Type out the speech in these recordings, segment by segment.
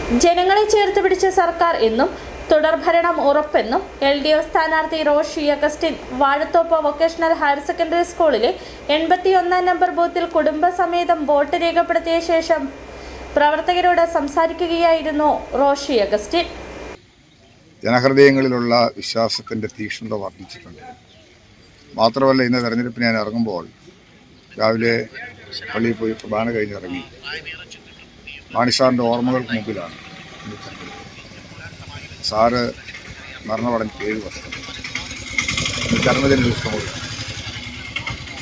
ജനങ്ങളെ ചേർത്ത് പിടിച്ച സർക്കാർ എന്നും തുടർഭരണം ഉറപ്പെന്നും LDF സ്ഥാനാർത്ഥി Roshy Augustine Vazhathoppu vocational higher secondary സ്കൂളിലെ 81 നമ്പർ ബൂത്തിൽ കുടുംബസമേതം വോട്ട് രേഖപ്പെടുത്തിയ ശേഷം പ്രവർത്തകരോട് സംസാരിക്കുകയായിരുന്നു റോഷി അഗസ്റ്റിൻ. ജനഹൃദയങ്ങളിലുള്ള വിശ്വാസത്തിൻ്റെ തീക്ഷ്ണത വർദ്ധിച്ചിട്ടുണ്ട്. മാത്രമല്ല, ഇന്ന് തെരഞ്ഞെടുപ്പിന് ഞാൻ ഇറങ്ങുമ്പോൾ രാവിലെ പള്ളിയിൽ പോയി കുർബാന കഴിഞ്ഞിറങ്ങി മാണിസാറിൻ്റെ ഓർമ്മകൾക്ക് മുമ്പിലാണ് സാറ് മരണമടഞ്ഞ് 7 വർഷം ചരമദിന ദിവസം കൂടി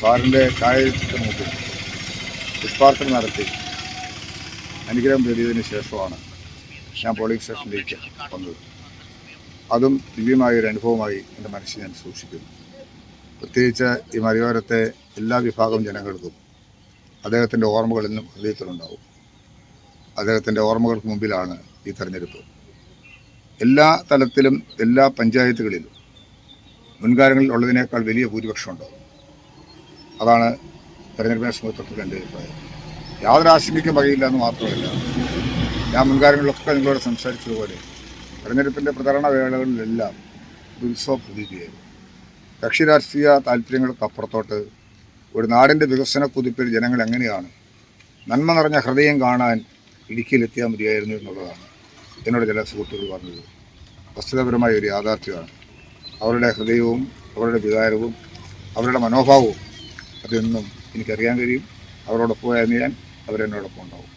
സാറിൻ്റെ ഛായാചിത്രത്തിന് മുമ്പിൽ പുഷ്പാർച്ചന നടത്തി അനുഗ്രഹം തേടിയതിന് ശേഷമാണ് ഞാൻ പോളിംഗ് സ്റ്റേഷനിലേക്ക് വന്നത്. അതും ദിവ്യമായൊരു അനുഭവമായി എൻ്റെ മനസ്സിൽ ഞാൻ സൂക്ഷിക്കുന്നു. പ്രത്യേകിച്ച് ഈ മലയോരത്തെ എല്ലാ വിഭാഗം ജനങ്ങൾക്കും അദ്ദേഹത്തിൻ്റെ ഓർമ്മകൾ എന്നും ഹൃദയത്തിലുണ്ടാവും. അദ്ദേഹത്തിൻ്റെ ഓർമ്മകൾക്ക് മുമ്പിലാണ് ഈ തെരഞ്ഞെടുപ്പ്. എല്ലാ തലത്തിലും എല്ലാ പഞ്ചായത്തുകളിലും മുൻകാലങ്ങളിൽ ഉള്ളതിനേക്കാൾ വലിയ ഭൂരിപക്ഷമുണ്ട്. അതാണ് തെരഞ്ഞെടുപ്പിനെ സംബന്ധിച്ചിടത്തോളം എൻ്റെ അഭിപ്രായം. യാതൊരു ആശങ്കയ്ക്കും വകയില്ല എന്ന് മാത്രമല്ല, ഞാൻ മുൻകാലങ്ങളിലൊക്കെ നിങ്ങളോട് സംസാരിച്ചതുപോലെ തെരഞ്ഞെടുപ്പിൻ്റെ പ്രചരണ വേളകളിലെല്ലാം ഉത്സവ പ്രതീതിയായിരുന്നു. കക്ഷി രാഷ്ട്രീയ താല്പര്യങ്ങൾക്കപ്പുറത്തോട്ട് ഒരു നാടിൻ്റെ വികസന കുതിപ്പിൽ ജനങ്ങൾ എങ്ങനെയാണ് നന്മ നിറഞ്ഞ ഹൃദയം കാണാൻ ഇടുക്കിയിലെത്തിയാൽ മതിയായിരുന്നു എന്നുള്ളതാണ് എന്നോട് ചില സുഹൃത്തുക്കൾ പറഞ്ഞത്. വസ്തുതാപരമായ ഒരു യാഥാർത്ഥ്യമാണ്. അവരുടെ ഹൃദയവും അവരുടെ വികാരവും അവരുടെ മനോഭാവവും അതെന്നും എനിക്കറിയാൻ കഴിയും. അവരോടൊപ്പം ഞാൻ അവരെന്നോടൊപ്പം ഉണ്ടാവും.